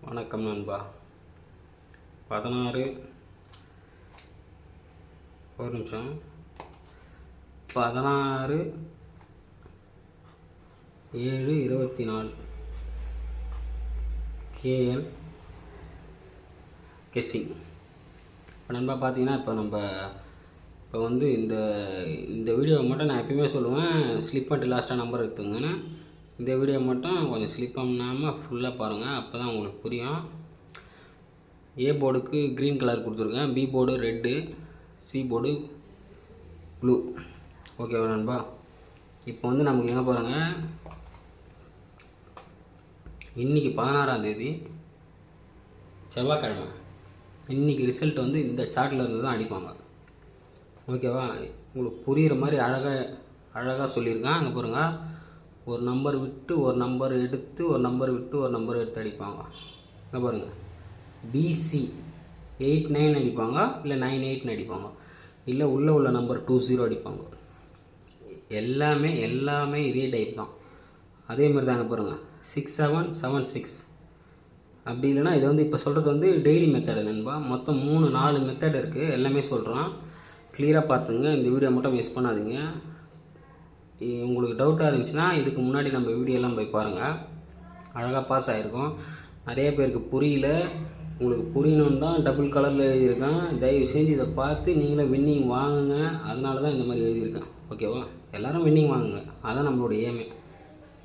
வணக்கம் நண்பா. 16 ஒரு நிமிஷம் 16/7/24 KL கெஸ்ஸிங். இப்போ நண்பா பார்த்தீங்கன்னா, இப்போ வந்து இந்த வீடியோவை மட்டும் நான் எப்பயுமே சொல்லுவேன், ஸ்லிப் பண்ணிட்டு லாஸ்ட்டாக நம்பர் எடுத்துங்கன்னு. இந்த வீடியோ மட்டும் கொஞ்சம் ஸ்லிப் பண்ணாமல் ஃபுல்லாக பாருங்கள், அப்போ தான் உங்களுக்கு புரியும். ஏ போர்டுக்கு க்ரீன் கலர் கொடுத்துருக்கேன், B board red, C board blue. ஓகேவா நண்பா? இப்போ வந்து நமக்கு எங்கே பாருங்கள், இன்றைக்கி 16ஆம் தேதி செவ்வாய்க்கிழமை. இன்றைக்கி ரிசல்ட் வந்து இந்த சார்ட்டில் இருந்து தான் அடிப்பாங்க. ஓகேவா? உங்களுக்கு புரிகிற மாதிரி அழகாக சொல்லியிருக்கேன். அங்கே பாருங்கள், ஒரு நம்பர் விட்டு ஒரு நம்பர் எடுத்து, ஒரு நம்பர் விட்டு ஒரு நம்பர் எடுத்து அடிப்பாங்க. இங்கே பாருங்கள், BC 89 அடிப்பாங்க, இல்லை 98 அடிப்பாங்க, இல்லை உள்ள நம்பர் 20 அடிப்பாங்க. எல்லாமே இதே டைப் தான். அதே மாதிரி தாங்க பாருங்கள், 6776. அப்படி இல்லைனா இது வந்து இப்போ சொல்கிறது வந்து டெய்லி மெத்தடு நண்பா. மொத்தம் 3-4 மெத்தட் இருக்குது, எல்லாமே சொல்கிறோம். கிளியராக பார்த்துங்க, இந்த வீடியோ மட்டும் மிஸ் பண்ணாதீங்க. உங்களுக்கு டவுட்டாக இருந்துச்சுன்னா இதுக்கு முன்னாடி நம்ம வீடியோலாம் போய் பாருங்கள், அழகாக பாஸ் ஆகிருக்கும். நிறைய பேருக்கு புரியல, உங்களுக்கு புரியணுன்னு தான் டபுள் கலரில் எழுதியிருக்கேன். தயவு செஞ்சு இதை பார்த்து நீங்களும் வின்னிங் வாங்குங்க. அதனால தான் இந்த மாதிரி எழுதியிருக்கேன். ஓகேவா? எல்லோரும் வின்னிங் வாங்குங்க, அதான் நம்மளோட ஏமே.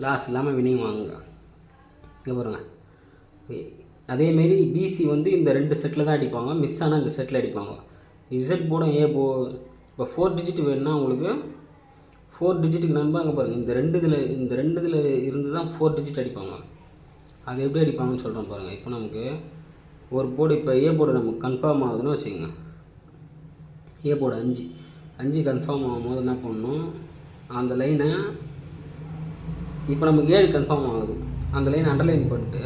லாஸ் இல்லாமல் வின்னிங் வாங்குங்க. இங்கே பாருங்கள், அதேமாரி BC வந்து இந்த 2 செட்டில் தான் அடிப்பாங்க, மிஸ் ஆனால் இந்த செட்டில் அடிப்பாங்க. இசட் போர்டும் ஏ இப்போ 4 டிஜிட் வேணும்னா உங்களுக்கு 4 டிஜிட்டுக்கு நண்பா. அங்கே பாருங்கள், இந்த ரெண்டு இதில் இருந்து தான் 4 டிஜிட் அடிப்பாங்க. அது எப்படி அடிப்பாங்கன்னு சொல்கிறேன் பாருங்கள். இப்போ நமக்கு ஒரு போர்டு, இப்போ ஏ போர்டு நமக்கு கன்ஃபார்ம் ஆகுதுன்னு வச்சுக்கோங்க. ஏ போர்டு 5 கன்ஃபார்ம் ஆகும்போது என்ன பண்ணணும், அந்த லைனை இப்போ நமக்கு 7 கன்ஃபார்ம் ஆகுது, அந்த லைனை அண்டர்லைன் பண்ணிட்டு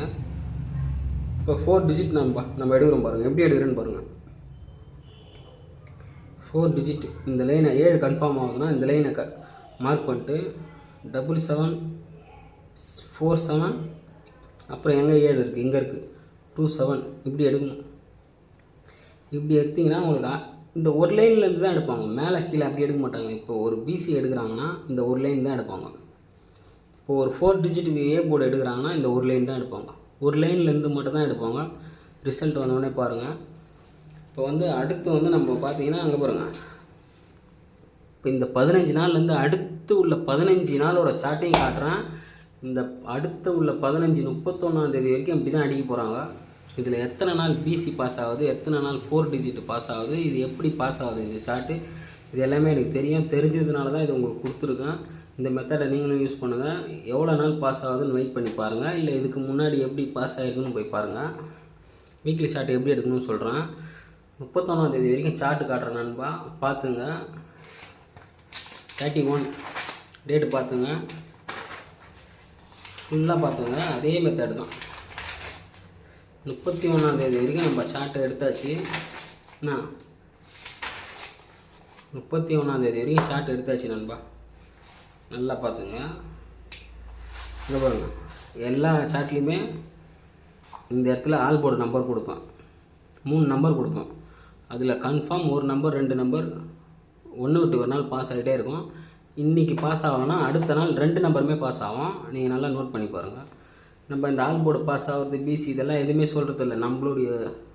இப்போ 4 டிஜிட் நம்ம எடுக்கிறோம் பாருங்கள். எப்படி எடுக்கிறேன்னு பாருங்கள். 4 டிஜிட் இந்த லைனை 7 கன்ஃபார்ம் ஆகுதுன்னா இந்த லைனை மார்க் பண்ணிட்டு 7747, அப்புறம் எங்கே 7 இருக்குது, இங்கே இருக்குது 27, இப்படி எடுக்கணும். இப்படி எடுத்திங்கன்னா உங்களுக்கு இந்த ஒரு லைன்லேருந்து தான் எடுப்பாங்க, மேலே கீழே அப்படி எடுக்க மாட்டாங்க. இப்போ ஒரு BC எடுக்கிறாங்கன்னா இந்த ஒரு லைன் தான் எடுப்பாங்க. இப்போ ஒரு 4 டிஜிட்டுக்கு ஏ போர்டு எடுக்கிறாங்கன்னா இந்த ஒரு லைன் தான் எடுப்பாங்க. ஒரு லைன்லேருந்து மட்டும் தான் எடுப்பாங்க. ரிசல்ட் வந்தோடனே பாருங்கள். இப்போ வந்து அடுத்து வந்து நம்ம பார்த்தீங்கன்னா, அங்கே பாருங்கள், இப்போ இந்த 15 நாள்லேருந்து அடுத்து உள்ள 15 நாளோட சார்ட்டையும் காட்டுறேன். இந்த அடுத்து உள்ள 15 31ஆம் தேதி வரைக்கும் இப்படி தான் அடிக்க போகிறாங்க. இதில் எத்தனை நாள் BC பாஸ் ஆகுது, எத்தனை நாள் 4 டிஜிட் பாஸ் ஆகுது, இது எப்படி பாஸ் ஆகுது இந்த சார்ட்டு, இது எல்லாமே எனக்கு தெரிஞ்சதுனால தான் இது உங்களுக்கு கொடுத்துருக்கேன். இந்த மெத்தடை நீங்களும் யூஸ் பண்ணுங்கள். எவ்வளோ நாள் பாஸ் ஆகுதுன்னு வெயிட் பண்ணி பாருங்கள், இல்லை இதுக்கு முன்னாடி எப்படி பாஸ் ஆகிருக்குன்னு போய் பாருங்கள். வீக்லி சார்ட் எப்படி எடுக்கணும்னு சொல்கிறேன். 31ஆம் தேதி வரைக்கும் சார்ட்டு காட்டுறேன் நண்பா, பார்த்துங்க. 31 டேட்டு பார்த்துங்க, ஃபுல்லாக பார்த்துங்க. அதே மெத்தட் தான். 31ஆம் தேதி வரைக்கும் நம்ம சார்ட்டை எடுத்தாச்சு. என்ன, 31ஆம் தேதி வரைக்கும் சார்ட் எடுத்தாச்சு நண்பா. நல்லா பார்த்துங்க. இங்கே பாருங்கள், எல்லா சார்ட்லேயுமே இந்த இடத்துல ஆல் போர்டு நம்பர் கொடுப்பேன், 3 நம்பர் கொடுப்பேன். அதில் கன்ஃபார்ம் ஒரு நம்பர் 2 நம்பர் ஒன்று விட்டு ஒரு நாள் பாஸ் ஆகிட்டே இருக்கும். இன்றைக்கி பாஸ் ஆகலைன்னா அடுத்த நாள் 2 நம்பருமே பாஸ் ஆகும். நீங்கள் நல்லா நோட் பண்ணி பாருங்கள். நம்ம இந்த ஆல் போர்டு பாஸ் ஆகிறது, BC இதெல்லாம் எதுவுமே சொல்கிறது இல்லை. நம்மளுடைய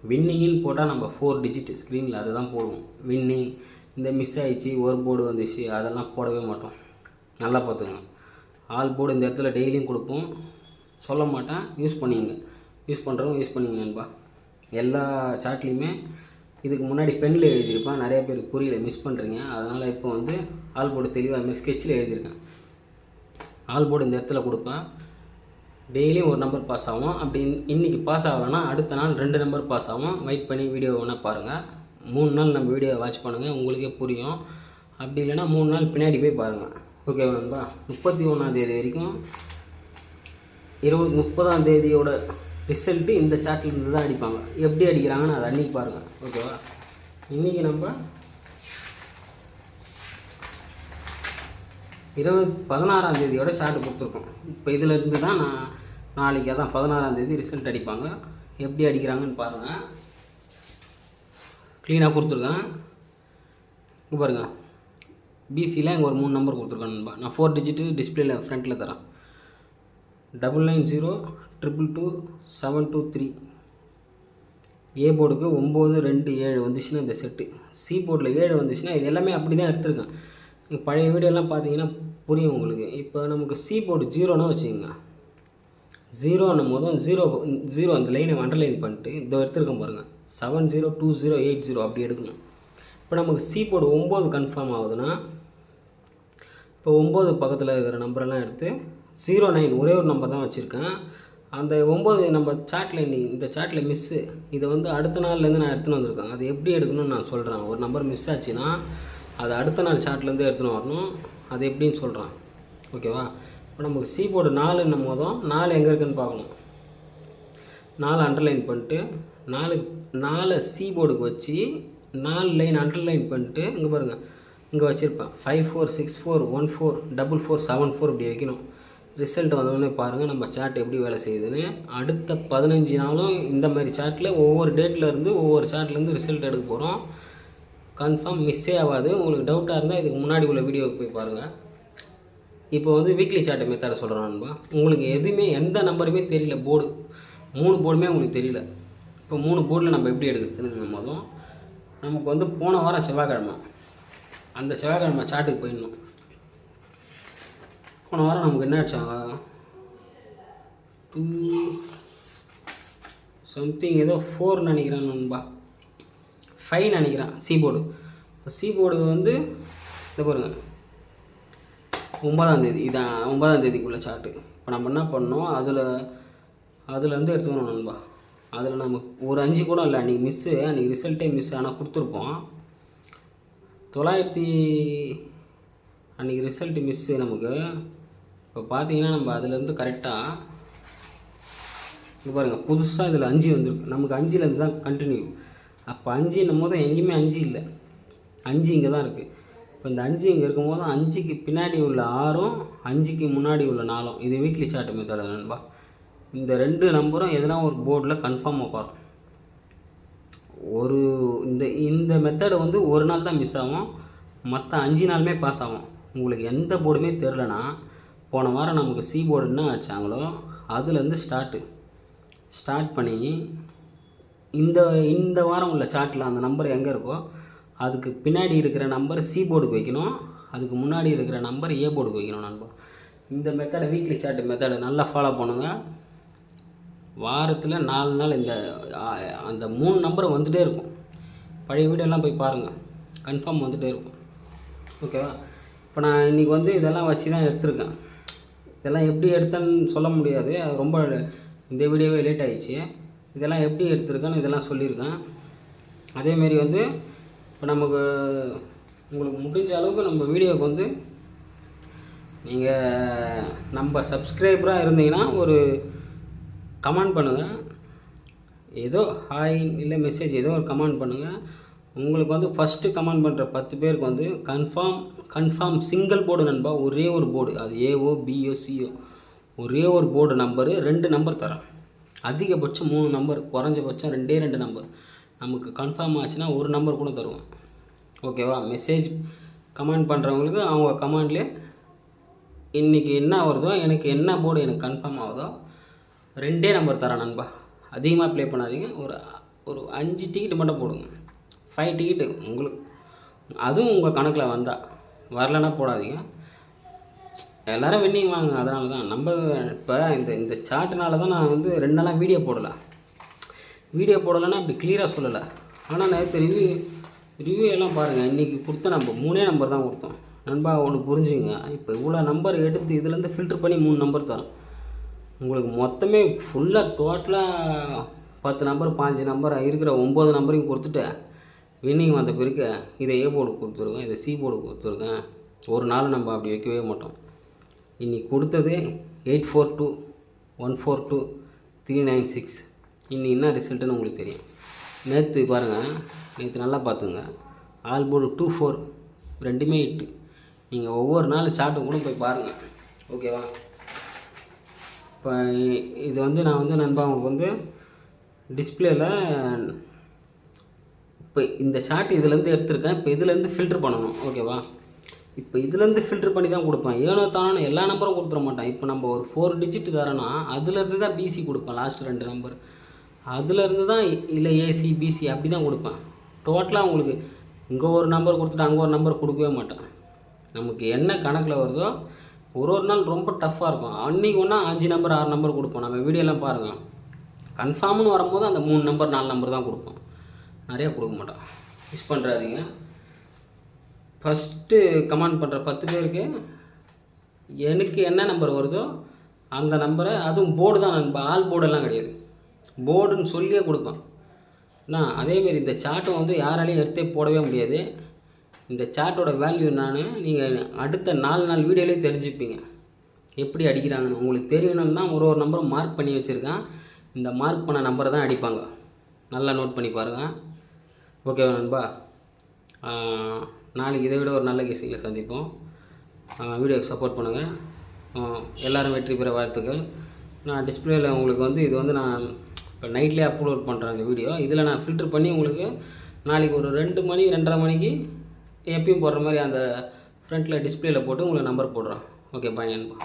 வின்னிங்னு போட்டால் நம்ம 4 டிஜிட் ஸ்க்ரீனில் அதை தான் போடுவோம். வின்னிங், இந்த மிஸ் ஆகிடுச்சு ஒரு போர்டு வந்துச்சு அதெல்லாம் போடவே மாட்டோம். நல்லா பார்த்துங்க. ஆல் போர்டு இந்த இடத்துல டெய்லியும் கொடுப்போம், சொல்ல மாட்டேன். யூஸ் பண்ணிங்க, யூஸ் பண்ணுறவங்க யூஸ் பண்ணிங்க நண்பா. எல்லா சார்ட்லேயுமே இதுக்கு முன்னாடி பெனில் எழுதியிருப்பேன், நிறைய பேருக்கு புரியல, மிஸ் பண்ணுறீங்க. அதனால் இப்போ வந்து ஆல் போர்டு தெளிவாக அதுமாதிரி ஸ்கெட்சில் எழுதியிருக்கேன். ஆல் போர்டு இந்த இடத்துல கொடுப்பேன், டெய்லியும் ஒரு நம்பர் பாஸ் ஆகும். அப்படி இன்றைக்கி பாஸ் ஆகலைன்னா அடுத்த நாள் 2 நம்பர் பாஸ் ஆகும். வெயிட் பண்ணி வீடியோ வேணால் பாருங்கள். 3 நாள் நம்ம வீடியோ வாட்ச் பண்ணுங்கள், உங்களுக்கே புரியும். அப்படி இல்லைன்னா 3 நாள் பின்னாடி போய் பாருங்கள். ஓகேவா நண்பா? 31ஆம் தேதி வரைக்கும் 30ஆம் தேதியோட ரிசல்ட்டு இந்த சார்ட்டில் இருந்து தான் அடிப்பாங்க. எப்படி அடிக்கிறாங்கன்னு அதை அன்றைக்கி பாருங்கள். ஓகேவா? இன்றைக்கி நம்ம 16ஆம் தேதியோட சார்ட் கொடுத்துருக்கோம். இப்போ இதிலேருந்து தான் நாளைக்கு அதான் 16ஆம் தேதி ரிசல்ட் அடிப்பாங்க. எப்படி அடிக்கிறாங்கன்னு பாருங்கள். க்ளீனாக கொடுத்துருக்கேன். இங்கே பாருங்கள், பிசியில் இங்கே ஒரு 3 நம்பர் கொடுத்துருக்கேன் நண்பா. நான் 4 டிஜிட்டு டிஸ்பிளேல ஃப்ரண்ட்டில் தரேன். 9902222723. ஏ போர்டுக்கு 927 வந்துச்சுன்னா இந்த செட்டு, சி போர்டில் 7 வந்துச்சுன்னா இது எல்லாமே அப்படி தான் எடுத்திருக்கேன். பழைய வீடியோலாம் பார்த்தீங்கன்னா புரியும் உங்களுக்கு. இப்போ நமக்கு சி போர்டு 0னா வச்சுக்கோங்க. 0ன்னும் போதும் 0 அந்த லைனை அண்டர்லைன் பண்ணிட்டு இதோ எடுத்துருக்கோம் பாருங்கள், 702080 அப்படி எடுக்கணும். இப்போ நமக்கு சி போர்டு 9 கன்ஃபார்ம் ஆகுதுன்னா இப்போ 9 பக்கத்தில் இருக்கிற நம்பரெல்லாம் எடுத்து 09 ஒரே ஒரு நம்பர் தான் வச்சுருக்கேன். அந்த 9 நம்ம சாட்டில் இந்த சாட்டில் மிஸ்ஸு, இதை வந்து அடுத்த நாள்லேருந்து நான் எடுத்துன்னு வந்திருக்கேன். அது எப்படி எடுக்கணும்னு நான் சொல்கிறேன். ஒரு நம்பர் மிஸ் ஆச்சுன்னா அது அடுத்த நாள் சாட்லேருந்து எடுத்துன்னு வரணும். அது எப்படின்னு சொல்கிறேன், ஓகேவா? இப்போ நமக்கு சி போர்டு 4ன்னும் போதும் 4 எங்கே இருக்குதுன்னு பார்க்கணும். 4 அண்டர்லைன் பண்ணிட்டு 4 சி போர்டுக்கு வச்சு 4 லைன் அண்டர்லைன் பண்ணிட்டு இங்கே பாருங்கள், இங்கே வச்சுருப்பேன் 5464144474 இப்படி வைக்கணும். ரிசல்ட் வந்தோடனே பாருங்கள் நம்ம சாட் எப்படி வேலை செய்யுதுன்னு. அடுத்த 15 நாளும் இந்த மாதிரி சாட்டில் ஒவ்வொரு டேட்லேருந்து ஒவ்வொரு சாட்லேருந்து ரிசல்ட் எடுக்க போகிறோம். கன்ஃபார்ம் மிஸ்ஸே ஆகாது. உங்களுக்கு டவுட்டாக இருந்தால் இதுக்கு முன்னாடி உள்ள வீடியோவுக்கு போய் பாருங்கள். இப்போ வந்து வீக்லி சார்ட் மெத்தடை சொல்கிறேன் நண்பா. உங்களுக்கு எதுவுமே எந்த நம்பருமே தெரியல, போர்டு 3 போர்டுமே உங்களுக்கு தெரியல. இப்போ 3 போர்டில் நம்ம எப்படி எடுக்கிறதுன்னு போதும் நமக்கு வந்து போன வாரம் செவ்வாய்க்கிழமை, அந்த செவ்வாய்க்கிழமை சாட்டுக்கு போயிடணும். போன வாரம் நமக்கு என்ன ஆச்சாங்க, 2 சம்திங் ஏதோ 4 நினைக்கிறேன் நண்பா, 5 நினைக்கிறேன் சி போர்டு. சி போர்டு வந்து இதை பாருங்கள் 9ஆம் தேதி, இதான் 9ஆம் தேதிக்குள்ளே சார்ட்டு. இப்போ நம்ம என்ன பண்ணோம், அதுலேருந்து எடுத்துக்கணும் நண்பா. அதில் நமக்கு ஒரு 5 கூட இல்லை, அன்றைக்கி மிஸ்ஸு, அன்றைக்கி ரிசல்ட்டே மிஸ் ஆனால் கொடுத்துருப்போம். 900 அன்றைக்கி ரிசல்ட்டு மிஸ்ஸு நமக்கு. இப்போ பார்த்தீங்கன்னா நம்ம அதுலேருந்து கரெக்டாக இங்கே பாருங்கள், புதுசாக இதில் 5 வந்துருக்கு. நமக்கு 5லேருந்து தான் கண்டினியூ. அப்போ 5ன்னும் போது எங்கேயுமே 5 இல்லை, 5 இங்கே தான் இருக்குது. இப்போ இந்த 5 இங்கே இருக்கும் போது 5க்கு பின்னாடி உள்ள 6ம் 5க்கு முன்னாடி உள்ள 4ம், இது வீக்லி சார்ட் மெத்தட் நண்பா. இந்த 2 நம்பரும் எதனா ஒரு போர்டில் கன்ஃபார்மாக பாருங்கள். இந்த மெத்தடு வந்து ஒரு நாள் தான் மிஸ் ஆகும், மற்ற 5 நாளுமே பாஸ் ஆகும். உங்களுக்கு எந்த போர்டுமே தெரிலனா போன வாரம் நமக்கு சி போர்டு என்ன ஆச்சாங்களோ அதுலேருந்து ஸ்டார்ட் பண்ணி இந்த வாரம் உள்ள சார்ட்டில் அந்த நம்பர் எங்கே இருக்கோ அதுக்கு பின்னாடி இருக்கிற நம்பர் சி போர்டுக்கு வைக்கணும், அதுக்கு முன்னாடி இருக்கிற நம்பர் ஏ போர்டுக்கு வைக்கணும் நண்பா. இந்த மெத்தடை வீக்லி சார்ட் மெத்தடை நல்லா ஃபாலோ பண்ணுங்கள். வாரத்தில் 4 நாள் அந்த 3 நம்பர் வந்துகிட்டே இருக்கும். பழைய வீடியோலாம் போய் பாருங்கள், கன்ஃபார்ம் வந்துகிட்டே இருக்கும், ஓகேவா? இப்போ நான் இன்றைக்கி வந்து இதெல்லாம் வச்சு தான் எடுத்திருக்கேன். இதெல்லாம் எப்படி எடுத்தேன்னு சொல்ல முடியாது, அது ரொம்ப இந்த வீடியோவே லேட் ஆகிடுச்சு. இதெல்லாம் எப்படி எடுத்திருக்கேன்னு இதெல்லாம் சொல்லியிருக்கேன். அதேமாரி வந்து இப்போ உங்களுக்கு முடிஞ்ச அளவுக்கு நம்ம வீடியோவுக்கு வந்து நீங்கள் நம்ம சப்ஸ்கிரைபராக இருந்தீங்கன்னா ஒரு கமெண்ட் பண்ணுங்கள், ஏதோ ஹாய் இல்லை மெசேஜ் ஏதோ ஒரு கமெண்ட் பண்ணுங்கள். உங்களுக்கு வந்து ஃபஸ்ட்டு கமெண்ட் பண்ணுற 10 பேருக்கு வந்து கன்ஃபார்ம் சிங்கிள் போர்டு நண்பா, ஒரே ஒரு போர்டு, அது ஏஓ பிஓ சிஓ, ஒரே ஒரு போர்டு நம்பரு 2 நம்பர் தரேன். அதிகபட்சம் 3 நம்பர், குறைஞ்சபட்சம் 2 நம்பர். நமக்கு கன்ஃபார்ம் ஆச்சுன்னா ஒரு நம்பர் கூட தருவேன், ஓகேவா? மெசேஜ் கமெண்ட் பண்ணுறவங்களுக்கு அவங்க கமெண்ட்லேயே இன்றைக்கி என்ன வருதோ, எனக்கு என்ன போர்டு எனக்கு கன்ஃபார்ம் ஆகுதோ 2 நம்பர் தரேன் நண்பா. அதிகமாக ப்ளே பண்ணாதீங்க, ஒரு 5 டிக்கெட்டு மட்டும் போடுங்க, 5 டிக்கெட்டு உங்களுக்கு, அதுவும் உங்கள் கணக்கில் வந்தால், வரலன்னா போடாதீங்க. எல்லோரும் வின்னிங் வாங்க. அதனால தான் நம்ம இப்போ இந்த சார்ட்னால தான் நான் வந்து 2 நாளாக வீடியோ போடலைன்னா அப்படி கிளியராக சொல்லலை. ஆனால் நேற்று ரிவ்யூ எல்லாம் பாருங்கள். இன்றைக்கி கொடுத்த நம்ம 3 நம்பர் தான் கொடுத்தோம் நண்பா. ஒன்று புரிஞ்சுங்க, இப்போ இவ்வளோ நம்பர் எடுத்து இதுலேருந்து ஃபில்ட்ரு பண்ணி 3 நம்பர் தரோம். உங்களுக்கு மொத்தமே ஃபுல்லாக டோட்டலாக 10 நம்பர் 5 நம்பர் இருக்கிற 9 நம்பரையும் கொடுத்துட்டு வின்னிங் வந்த பிறகு இதை ஏ போர்டு கொடுத்துருக்கேன், இதை சி போர்டு கொடுத்துருக்கேன். ஒரு நாள் நம்ம அப்படி வைக்கவே மாட்டோம். இன்றைக்கி கொடுத்தது 842142 இன்னைக்கு என்ன ரிசல்ட்டுன்னு உங்களுக்கு தெரியும். நேற்று பாருங்கள், நேற்று நல்லா பார்த்துங்க, ஆல் போர்டு 24 2மே 8. நீங்கள் ஒவ்வொரு நாள் சார்ட்டு கூட போய் பாருங்கள், ஓகேவா? இப்போ இது வந்து நான் வந்து நண்பா உங்களுக்கு வந்து டிஸ்பிளேல இப்போ இந்த சார்ட் இதுலேருந்து எடுத்திருக்கேன். இப்போ இதுலேருந்து ஃபில்ட்ரு பண்ணணும். ஓகேவா? இப்போ இதுலேருந்து ஃபில்ட்ரு பண்ணி தான் கொடுப்பேன். ஏனோ தானே எல்லா நம்பரும் கொடுத்துட மாட்டேன். இப்போ நம்ம ஒரு 4 டிஜிட் தரோன்னா அதுலேருந்து தான் பிசி கொடுப்பேன். லாஸ்ட் 2 நம்பர் அதுலேருந்து தான், இல்லை ஏசி பிசி அப்படி தான் கொடுப்பேன். டோட்டலாக உங்களுக்கு இங்கே ஒரு நம்பர் கொடுத்துட்டு அங்கே ஒரு நம்பர் கொடுக்கவே மாட்டேன். நமக்கு என்ன கணக்கில் வருதோ ஒரு நாள் ரொம்ப டஃப்பாக இருக்கும். அன்றைக்கி ஒன்றா 5 நம்பர் 6 நம்பர் கொடுப்போம். நம்ம வீடியோலாம் பாருங்கள். கன்ஃபார்ம்னு வரும்போது அந்த 3 நம்பர் 4 நம்பர் தான் கொடுப்போம். நிறையா கொடுக்க மாட்டோம். மிஸ் பண்ணுறாதீங்க. ஃபஸ்ட்டு கமெண்ட் பண்ணுற 10 பேருக்கு எனக்கு என்ன நம்பர் வருதோ அந்த நம்பரை, அதுவும் போர்டு தான் நண்பா, ஆல் போர்டெல்லாம் கிடையாது, போர்டுன்னு சொல்லியே கொடுப்பேன். அதேமாரி இந்த சார்ட்டை வந்து யாராலையும் எடுத்தே போடவே முடியாது. இந்த சார்ட்டோட வேல்யூ நீங்கள் அடுத்த 4 நாள் வீடியோலேயே தெரிஞ்சுப்பீங்க எப்படி அடிக்கிறாங்கன்னு. உங்களுக்கு தெரியணும்னு தான் ஒரு நம்பரும் மார்க் பண்ணி வச்சுருக்கேன். இந்த மார்க் பண்ண நம்பரை தான் அடிப்பாங்க. நல்லா நோட் பண்ணி பாருங்கள். ஓகேவா நண்பா? நாளைக்கு இதை விட ஒரு நல்ல கேஸில் சந்திப்போம். வீடியோக்கு சப்போர்ட் பண்ணுங்கள். எல்லோரும் வெற்றி பெற வாழ்த்துக்கள். நான் டிஸ்பிளேயில் உங்களுக்கு வந்து இது வந்து நான் இப்போ நைட்லேயே அப்லோட் பண்ணுறேன் இந்த வீடியோ. இதில் நான் ஃபில்ட்ரு பண்ணி உங்களுக்கு நாளைக்கு ஒரு 2 மணி 2:30 மணிக்கு எப்பயும் போடுற மாதிரி அந்த ஃப்ரண்ட்டில் டிஸ்பிளேயில் போட்டு உங்களுக்கு நம்பர் போடுறேன். ஓகே, பாய் நண்பா.